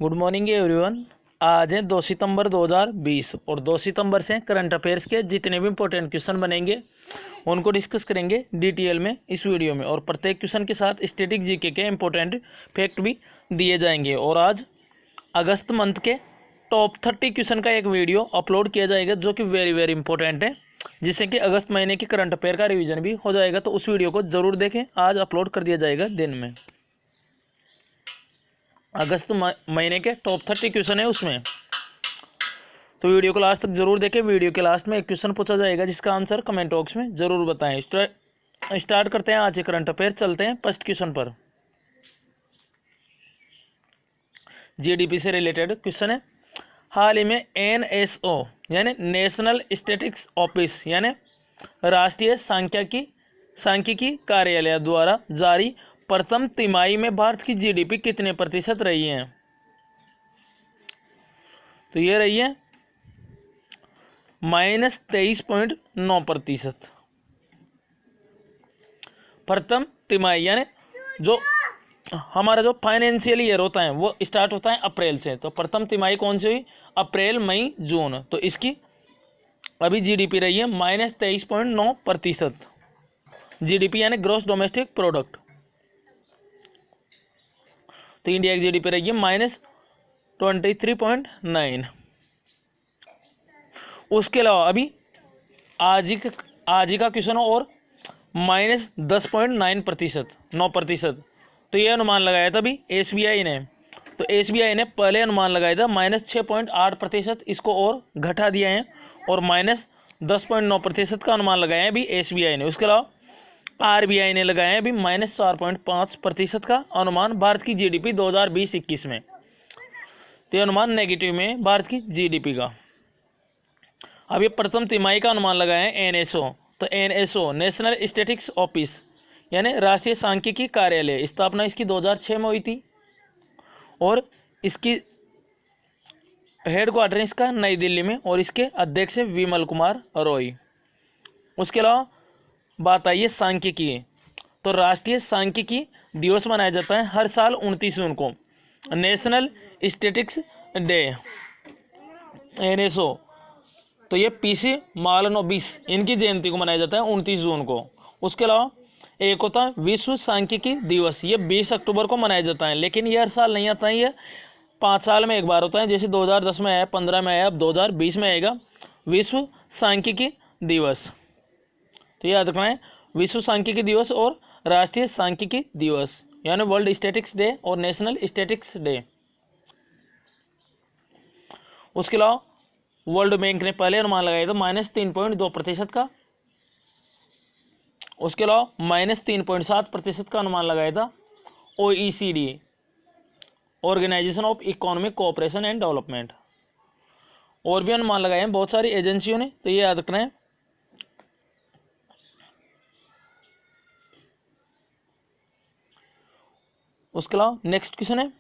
Good morning everyone. आज है 2 सितंबर 2020 और 2 सितंबर से करंट अफेयर्स के जितने भी इंपॉर्टेंट क्वेश्चन बनेंगे उनको डिस्कस करेंगे डिटेल में इस वीडियो में। और प्रत्येक क्वेश्चन के साथ स्टैटिक जीके के इंपॉर्टेंट फैक्ट भी दिए जाएंगे। और आज अगस्त मंथ के टॉप 30 क्वेश्चन का एक वीडियो अपलोड किया जाएगा जो कि वेरी वेरी इंपॉर्टेंट है, जिससे कि अगस्त महीने के करंट अफेयर का रिवीजन भी हो जाएगा। तो उस वीडियो को ज़रूर देखें, आज अपलोड कर दिया जाएगा दिन में। अगस्त महीने के टॉप 30 क्वेश्चन है उसमें, तो वीडियो को लास्ट तक जरूर देखें। वीडियो के लास्ट में एक क्वेश्चन पूछा जाएगा जिसका आंसर कमेंट बॉक्स में जरूर बताएं। स्टार्ट करते हैं आज के करंट अफेयर। चलते हैं फर्स्ट क्वेश्चन पर। जीडीपी से रिलेटेड क्वेश्चन है। हाल ही में एनएसओ यानी नेशनल स्टैटिस्टिक्स ऑफिस यानी राष्ट्रीय सांख्यिकी कार्यालय द्वारा जारी प्रथम तिमाही में भारत की जीडीपी कितने प्रतिशत रही है? तो ये रही है -23.9%। प्रथम तिमाही यानी जो हमारा जो फाइनेंशियल ईयर होता है वो स्टार्ट होता है अप्रैल से। तो प्रथम तिमाही कौन सी हुई? अप्रैल, मई, जून। तो इसकी अभी जीडीपी रही है -23.9%। जीडीपी यानी ग्रॉस डोमेस्टिक प्रोडक्ट। तो इंडिया की जीडीपी रही है -23.9। उसके अलावा अभी आज ही का क्वेश्चन और -10.9%, 9%। तो ये अनुमान लगाया था अभी एसबीआई ने। तो एसबीआई ने पहले अनुमान लगाया था -6.8%, इसको और घटा दिया है और -10.9% का अनुमान लगाया है अभी एसबीआई ने। उसके अलावा आरबीआई ने लगाया है अभी -4.5% का अनुमान भारत की जीडीपी 2020-21 में। तो ये अनुमान नेगेटिव में भारत की जीडीपी का। अब ये प्रथम तिमाही का अनुमान लगाया है एनएसओ। तो एनएसओ नेशनल स्टैटिस्टिक्स ऑफिस यानी राष्ट्रीय सांख्यिकी कार्यालय, स्थापना इसकी 2006 में हुई थी और इसकी हेडक्वार्टर इसका नई दिल्ली में और इसके अध्यक्ष है विमल कुमार रॉय। उसके अलावा बात आई है सांख्यिकी। तो राष्ट्रीय सांख्यिकी दिवस मनाया जाता है हर साल 29 जून को, नेशनल स्टैटिस्टिक्स डे, एनएसओ। तो ये पीसी मालनोबिस इनकी जयंती को मनाया जाता है 29 जून को। उसके अलावा एक होता है विश्व सांख्यिकी दिवस, ये 20 अक्टूबर को मनाया जाता है, लेकिन ये हर साल नहीं आता है, ये 5 साल में एक बार होता है। जैसे 2010 में आया, 15 में आया, अब 2020 में आएगा विश्व सांख्यिकी दिवस। तो याद रखना है विश्व सांख्यिकी दिवस और राष्ट्रीय सांख्यिकी दिवस यानी वर्ल्ड स्टैटिस्टिक्स डे और नेशनल स्टैटिस्टिक्स डे। उसके अलावा वर्ल्ड बैंक ने पहले अनुमान लगाया था -3.2% का। उसके अलावा -3.7% का अनुमान लगाया था OECD, organisation of economic cooperation and development. और भी अनुमान लगाए हैं बहुत सारी एजेंसियों ने, तो ये याद रखना है। उसके अलावा नेक्स्ट क्वेश्चन है।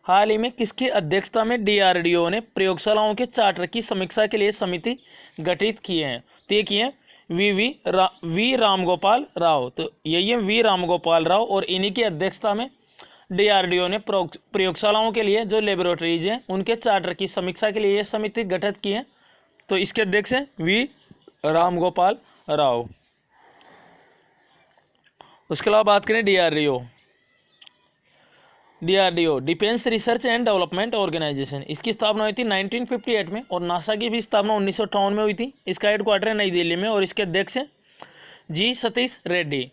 हाल ही में किसकी अध्यक्षता में डीआरडीओ ने प्रयोगशालाओं के चार्टर की समीक्षा के लिए समिति गठित की है? तो ये किए वी रामगोपाल राव। तो यही है वी रामगोपाल राव और इन्हीं की अध्यक्षता में डीआरडीओ ने प्रयोगशालाओं के लिए जो लेबोरेटरीज हैं उनके चार्टर की समीक्षा के लिए ये समिति गठित की है। तो इसके अध्यक्ष हैं वी रामगोपाल राव। उसके अलावा बात करें DRDO defence research and development organisation, इसकी स्थापना हुई थी 1958 में और नासा की भी स्थापना 1958 में हुई थी। इसका हेडक्वार्टर है नई दिल्ली में और इसके अध्यक्ष हैं जी सतीश रेड्डी।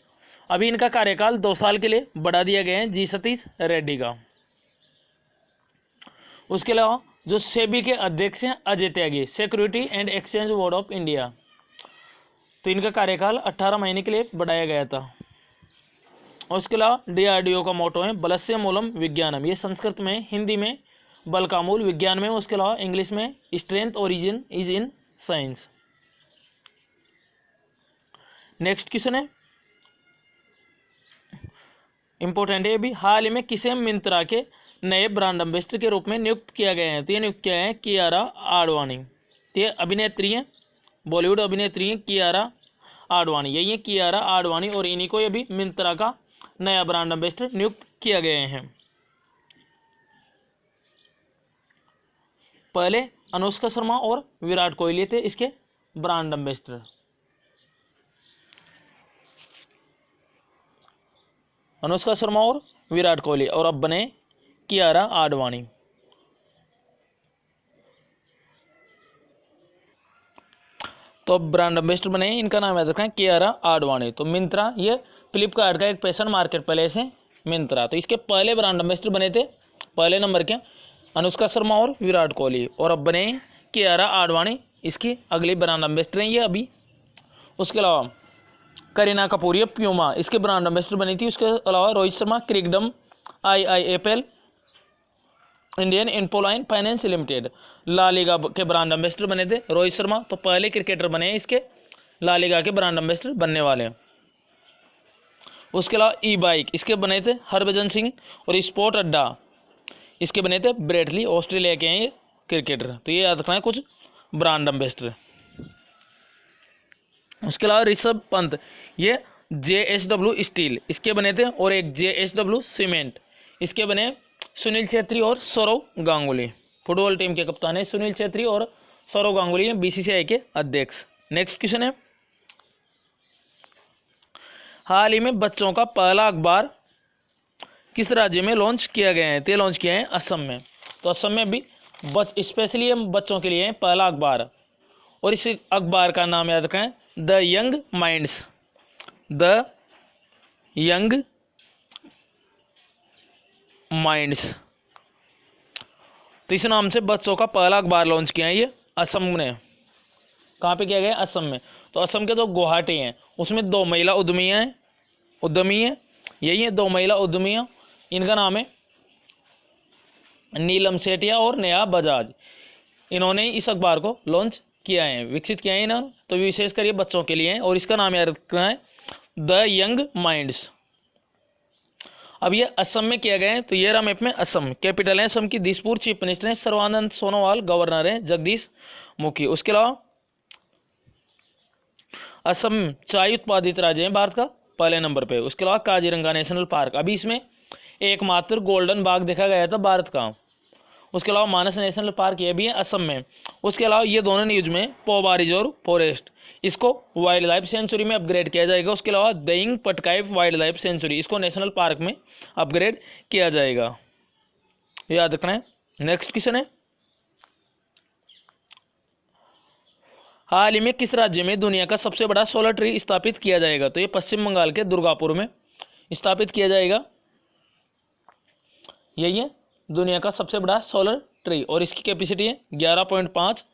अभी इनका कार्यकाल 2 साल के लिए बढ़ा दिया गया है जी सतीश रेड्डी का। उसके अलावा जो सेबी के अध्यक्ष हैं Ajay Tyagi, security and exchange board of India, तो इनका कार्यकाल 18 महीने के लिए बढ़ाया गया था। और उसके अलावा डीआरडीओ का मोटो है बलस्य मूलम विज्ञानम, ये संस्कृत में, हिंदी में बल का मूल विज्ञान में, उसके अलावा इंग्लिश में strength origin is in science. Next question है इंपॉर्टेंट है भी। हाल ही में किसे मिंत्रा के नए ब्रांड एम्बेसडर के रूप में नियुक्त किया गया है? तो ये नियुक्त किया गया है कियारा आडवाणी। तो ये अभिनेत्री हैं, बॉलीवुड अभिनेत्री हैं कियारा आडवाणी, यही है कियारा आडवाणी और इन्हीं को ये भी मिंत्रा का नया ब्रांड एम्बेसडर नियुक्त किया गए हैं। पहले अनुष्का शर्मा और विराट कोहली थे इसके ब्रांड एम्बेसडर। अनुष्का शर्मा और विराट कोहली, और अब बने कियारा आडवाणी। तो अब ब्रांड एम्बेसडर बने, इनका नाम याद रखें कियारा आडवाणी। तो मिंत्रा, ये फ्लिपकार्ट का एक फैशन मार्केट प्लेस है मिंत्रा। तो इसके पहले ब्रांड एम्बेसडर बने थे पहले नंबर के अनुष्का शर्मा और विराट कोहली, और अब बने कियारा आडवाणी इसकी अगली ब्रांड एम्बेसडर हैं ये अभी। उसके अलावा करीना कपूर, ये प्यूमा इसके ब्रांड एम्बेसडर बनी थी। उसके अलावा Rohit Sharma Crickdom IIFL Indian Infoline finance limited La Liga के ब्रांड एम्बेसडर बने थे रोहित शर्मा। तो पहले क्रिकेटर बने हैं इसके ला लीगा के ब्रांड एम्बेसडर बनने वाले हैं। उसके अलावा ई बाइक इसके बने थे हरभजन सिंह, और स्पोर्ट अड्डा इसके बने थे ब्रेटली, ऑस्ट्रेलिया के हैं ये क्रिकेटर। तो ये याद रखना है कुछ ब्रांड एम्बेसडर। उसके अलावा ऋषभ पंत, ये JSW स्टील इसके बने थे, और एक JSW सीमेंट इसके बने सुनील छेत्री और सौरव गांगुली। फुटबॉल टीम के कप्तान है सुनील छेत्री और सौरव गांगुली हैं BCCI के अध्यक्ष। नेक्स्ट क्वेश्चन है, हाल ही में बच्चों का पहला अखबार किस राज्य में लॉन्च किया गया है? तो लॉन्च किया है असम में। तो असम में भी स्पेशली बच्चों के लिए है पहला अखबार, और इस अखबार का नाम याद रखें the young minds. The young minds, तो इस नाम से बच्चों का पहला अखबार लॉन्च किया है ये असम ने। कहाँ पे किया गया? असम में। तो असम के जो गुवाहाटी हैं उसमें 2 महिला उद्यमी हैं, यही है 2 महिला उद्यमियाँ। इनका नाम है नीलम सेठिया और नेहा बजाज। इन्होंने इस अखबार को लॉन्च किया है, विकसित किया है इन्होंने। तो विशेषकर ये बच्चों के लिए है, और इसका नाम याद रखना है द यंग माइंड्स। अब ये असम में किया गया है। तो ये रहा मैप में असम। कैपिटल है असम की दिसपुर। चीफ मिनिस्टर है सर्बानंद सोनोवाल। गवर्नर है जगदीश मुखी। उसके अलावा असम चाय उत्पादित राज्य है भारत का पहले नंबर पे। उसके अलावा काजीरंगा नेशनल पार्क, अभी इसमें एकमात्र गोल्डन बाग देखा गया था भारत का। उसके अलावा मानस नेशनल पार्क ये भी है असम में। उसके अलावा ये दोनों न्यूज में पोबा रिजर्व फॉरेस्ट, इसको वाइल्ड लाइफ सेंचुरी में अपग्रेड किया जाएगा। उसके अलावा दईंग पटकाई वाइल्ड लाइफ सेंचुरी, इसको नेशनल पार्क में अपग्रेड किया जाएगा, याद रखना है। नेक्स्ट क्वेश्चन है, हाल ही में किस राज्य में दुनिया का सबसे बड़ा सोलर ट्री स्थापित किया जाएगा? तो ये पश्चिम बंगाल के दुर्गापुर में स्थापित किया जाएगा। यही है दुनिया का सबसे बड़ा सोलर ट्री, और इसकी कैपेसिटी है 11.5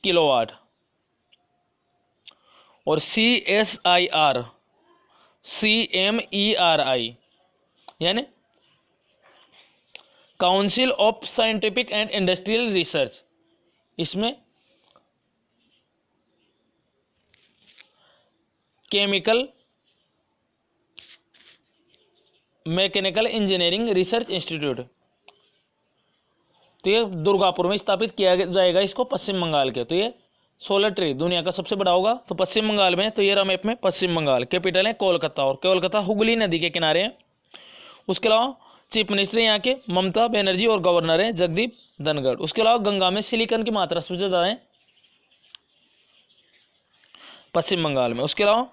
किलोवाट। और CMERI यानी council of scientific and industrial research, इसमें chemical mechanical engineering research institute, तो ये दुर्गापुर में स्थापित किया जाएगा इसको पश्चिम बंगाल के। तो ये सोलर ट्री दुनिया का सबसे बड़ा होगा तो पश्चिम बंगाल में। तो ये रहा मैप में पश्चिम बंगाल। कैपिटल है कोलकाता, और कोलकाता हुगली नदी के किनारे है। उसके अलावा चीफ मिनिस्टर यहाँ के ममता बनर्जी, और गवर्नर है जगदीप धनखड़। उसके अलावा गंगा में सिलिकॉन की मात्रा सबसे ज़्यादा है पश्चिम बंगाल में। उसके अलावा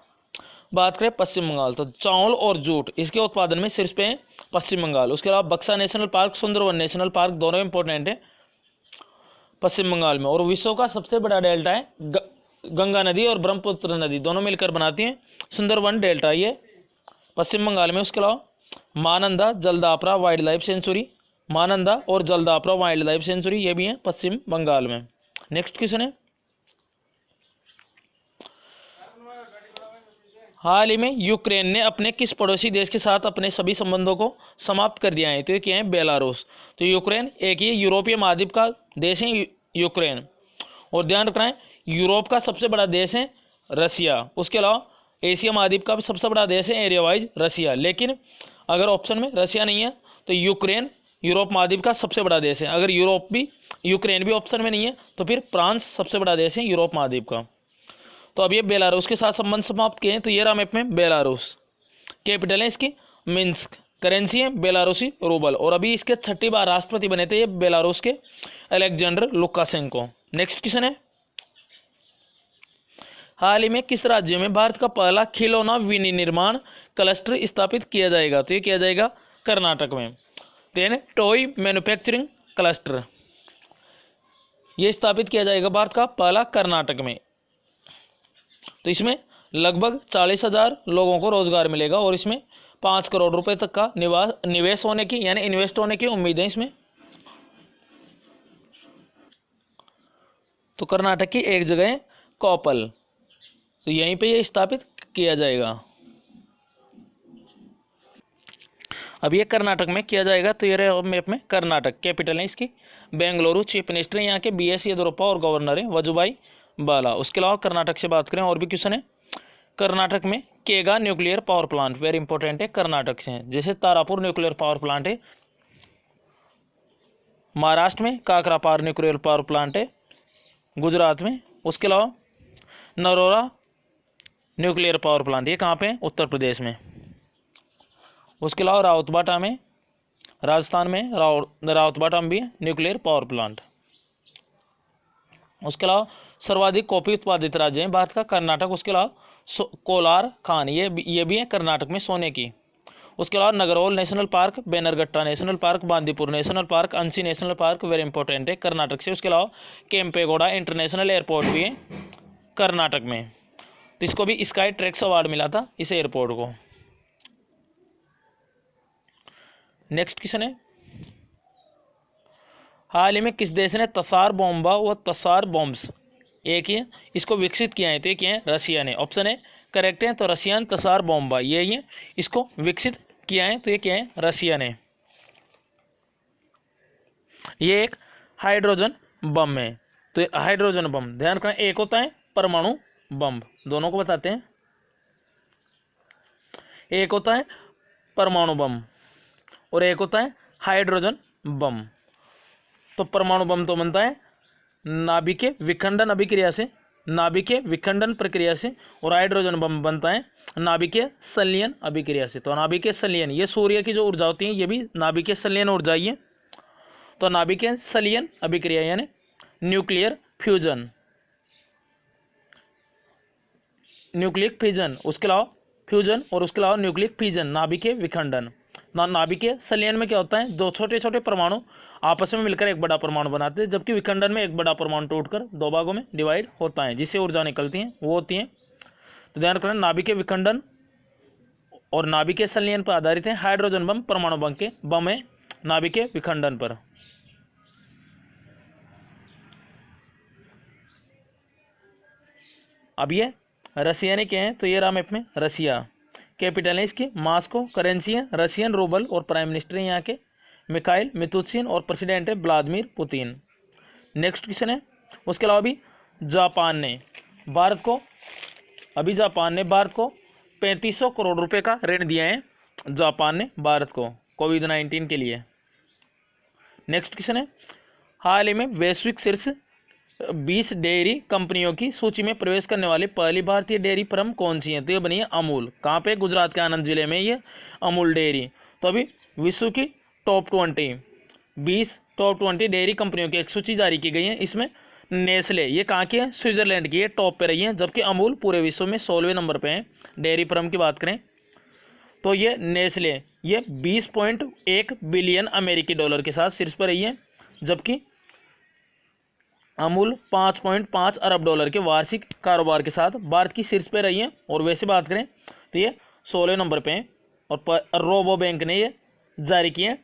बात करें पश्चिम बंगाल, तो चावल और जूट इसके उत्पादन में शीर्ष पे है पश्चिम बंगाल। उसके अलावा Buxa national park, Sundarban national park दोनों इंपॉर्टेंट है पश्चिम बंगाल में। और विश्व का सबसे बड़ा डेल्टा है गंगा नदी और ब्रह्मपुत्र नदी दोनों मिलकर बनाती हैं सुंदरवन डेल्टा, ये पश्चिम बंगाल में। उसके अलावा मानंदा जलदापरा वाइल्ड लाइफ सेंचुरी, मानंदा और जलदापरा वाइल्ड लाइफ सेंचुरी ये भी है पश्चिम बंगाल में। नेक्स्ट क्वेश्चन है, हाल ही में यूक्रेन ने अपने किस पड़ोसी देश के साथ अपने सभी संबंधों को समाप्त कर दिया है? तो ये क्या है? बेलारूस। तो यूक्रेन एक ही यूरोपीय महाद्वीप का देश है यूक्रेन, और ध्यान रखना है यूरोप का सबसे बड़ा देश है रसिया। उसके अलावा एशिया महाद्वीप का भी सबसे बड़ा देश है एरिया वाइज रसिया। लेकिन अगर ऑप्शन में रसिया नहीं है तो यूक्रेन यूरोप महाद्वीप का सबसे बड़ा देश है। अगर यूक्रेन भी ऑप्शन में नहीं है तो फिर फ्रांस सबसे बड़ा देश है यूरोप महाद्वीप का। तो अब ये बेलारूस के साथ संबंध समाप्त किए हैं। तो ये रहा मैप में बेलारूस। कैपिटल है इसकी मिन्स्क। करेंसी है बेलारूसी रूबल, और अभी इसके 6ठी बार राष्ट्रपति बने थे ये बेलारूस के अलेक्जेंडर लुकाशेंको। नेक्स्ट क्वेश्चन है, हाल ही में किस राज्य में भारत का पहला खिलौना विनिर्माण क्लस्टर स्थापित किया जाएगा? तो ये किया जाएगा कर्नाटक में। देन टॉय मैन्युफैक्चरिंग क्लस्टर ये स्थापित किया जाएगा भारत का पहला कर्नाटक में। तो इसमें लगभग 40,000 लोगों को रोजगार मिलेगा और इसमें 5 करोड़ रुपए तक का निवेश होने की यानी इन्वेस्ट होने की उम्मीद है इसमें। तो कर्नाटक की एक जगह है कोप्पल, तो यहीं पे ये स्थापित किया जाएगा। अब ये कर्नाटक में किया जाएगा। तो ये रहे मैप में कर्नाटक, कैपिटल है इसकी बेंगलुरु, चीफ मिनिस्टर है यहाँ के BS येदियुरप्पा और गवर्नर है वजुभाई वाला। उसके अलावा कर्नाटक से बात करें और भी क्वेश्चन है, कर्नाटक में केगा nuclear power plant very important है, कर्नाटक से है। जैसे तारापुर न्यूक्लियर पावर प्लांट है महाराष्ट्र में, काकरापार न्यूक्लियर पावर प्लांट है गुजरात में। उसके अलावा नरोरा न्यूक्लियर पावर प्लांट ये कहाँ पे है? उत्तर प्रदेश में। उसके अलावा रावतबाटा में राजस्थान में रावतबाटा में भी न्यूक्लियर पावर प्लांट। उसके अलावा सर्वाधिक कॉफी उत्पादित राज्य है भारत का कर्नाटक। उसके अलावा कोलार खान ये भी है कर्नाटक में सोने की। उसके अलावा Nagarhole national park, Bannerghatta national park, Bandipur national park, Anshi national park very important है कर्नाटक से। उसके अलावा केम्पेगौड़ा इंटरनेशनल एयरपोर्ट भी है कर्नाटक में, तो इसको भी स्काई ट्रैक्स अवार्ड मिला था इस एयरपोर्ट को। नेक्स्ट क्वेश्चन है, हाल ही में किस देश ने तसार बॉम्बा व तसार बॉम्ब्स एक ही इसको विकसित किया है? तो ये क्या है? रसिया ने। ऑप्शन है करेक्ट है, तो रसियन तसार बॉम्बा ये इसको विकसित किया है। तो ये क्या है? रसिया ने। ये एक हाइड्रोजन बम है। तो हाइड्रोजन बम ध्यान रखना, एक होता है परमाणु बम, दोनों को बताते हैं। एक होता है परमाणु बम और एक होता है हाइड्रोजन बम। तो परमाणु बम तो बनता है नाभिकीय विखंडन अभिक्रिया से, नाभिकीय विखंडन प्रक्रिया से, और हाइड्रोजन बम बनता है नाभिकीय संलयन अभिक्रिया से। तो नाभिकीय संलयन ये सूर्य की जो ऊर्जा होती है ये भी नाभिकीय संलयन ऊर्जा ही है। तो नाभिकीय संलयन अभिक्रिया यानी न्यूक्लियर फ्यूजन, न्यूक्लियर फ्यूजन, उसके अलावा फ्यूजन और उसके अलावा न्यूक्लियर फ्यूजन, नाभिकीय विखंडन। नाभिकीय संलयन में क्या होता है? दो छोटे छोटे परमाणु आपस में मिलकर एक बड़ा परमाणु बनाते हैं, जबकि विखंडन में एक बड़ा परमाणु टूटकर दो भागों में डिवाइड होता है, जिससे ऊर्जा निकलती है वो होती है। तो ध्यान रखना, नाभिकीय विखंडन और नाभिकीय संलयन पर आधारित है हाइड्रोजन बम, परमाणु बम है नाभिकीय विखंडन पर। अब ये रसिया ने क्या है? तो ये रहा मैप में रसिया, कैपिटल है इसकी मॉस्को, करेंसी है रशियन रूबल, और प्राइम मिनिस्टर है यहाँ के मिखाइल मिशुस्तिन, और प्रेसिडेंट है व्लादिमीर पुतिन। नेक्स्ट क्वेश्चन है, उसके अलावा भी जापान ने भारत को 3500 करोड़ रुपए का ऋण दिया है जापान ने भारत को कोविड-19 के लिए। नेक्स्ट क्वेश्चन है, हाल ही में वैश्विक शीर्ष 20 डेयरी कंपनियों की सूची में प्रवेश करने वाली पहली भारतीय डेयरी फर्म कौन सी है? तो ये बनी है अमूल। कहाँ पे? गुजरात के आनंद जिले में ये अमूल डेयरी। तो अभी विश्व की टॉप 20 डेयरी कंपनियों की एक सूची जारी की गई है। इसमें नेस्ले ये कहाँ की है? स्विट्जरलैंड की, ये टॉप पे रही है, जबकि अमूल पूरे विश्व में 16वें नंबर पे है। डेयरी फर्म की बात करें तो ये नेस्ले ये 20.1 बिलियन अमेरिकी डॉलर के साथ शीर्ष पर रही है, जबकि अमूल 5.5 अरब डॉलर के वार्षिक कारोबार के साथ भारत की शीर्ष पे रही है। और वैसे बात करें तो ये 16वें नंबर पे हैं। और रोबो बैंक ने ये जारी की है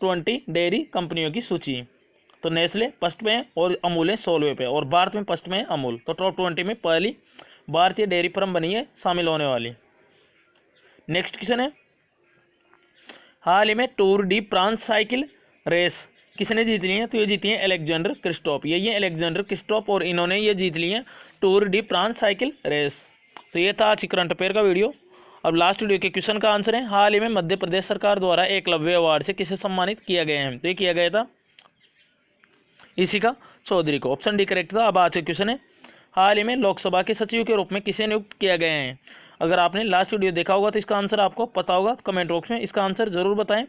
20 डेयरी कंपनियों की सूची। तो नेस्ले फर्स्ट पे है और अमूल है 16वें पे, और भारत में फर्स्ट में है अमूल। तो टॉप 20 में पहली भारतीय डेयरी फर्म बनी है शामिल होने वाली। नेक्स्ट क्वेश्चन है, हाल ही में Tour de France cycle race किसने जीत ली है? तो ये जीती है अलेक्जेंडर क्रिस्टोफ। ये अलेक्जेंडर क्रिस्टोफ और इन्होंने ये जीत ली है Tour de France cycle race. तो ये था आज करंट अफेयर का वीडियो। अब लास्ट वीडियो के क्वेश्चन का आंसर है, हाल ही में मध्य प्रदेश सरकार द्वारा एकलव्य अवार्ड से किसे सम्मानित किया गया है? तो ये किया गया था इशिका चौधरी को। ऑप्शन डी करेक्ट था। अब आज का क्वेश्चन है, हाल ही में लोकसभा के सचिव के रूप में किसे नियुक्त किया गया है? अगर आपने लास्ट वीडियो देखा होगा तो इसका आंसर आपको पता होगा, तो कमेंट बॉक्स में इसका आंसर ज़रूर बताएं।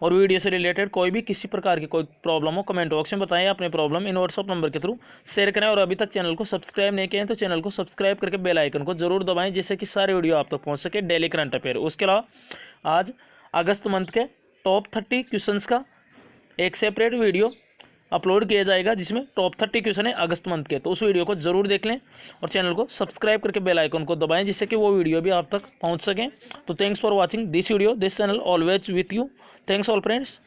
और वीडियो से रिलेटेड कोई भी किसी प्रकार की कोई प्रॉब्लम हो कमेंट बॉक्स में बताएं, अपने प्रॉब्लम इन व्हाट्सअप नंबर के थ्रू शेयर करें। और अभी तक चैनल को सब्सक्राइब नहीं किए हैं तो चैनल को सब्सक्राइब करके बेल आइकन को जरूर दबाएं, जिससे कि सारे वीडियो आप तक पहुंच सके डेली करंट अफेयर। उसके अलावा आज अगस्त मंथ के टॉप 30 क्वेश्चंस का एक सेपरेट वीडियो अपलोड किया जाएगा, जिसमें टॉप 30 क्वेश्चन है अगस्त मंथ के, तो उस वीडियो को जरूर देख लें और चैनल को सब्सक्राइब करके बेल आइकन को दबाएं, जिससे कि वो वीडियो भी आप तक पहुंच सकें। तो thanks for watching this video, this channel always with you. Thanks all friends.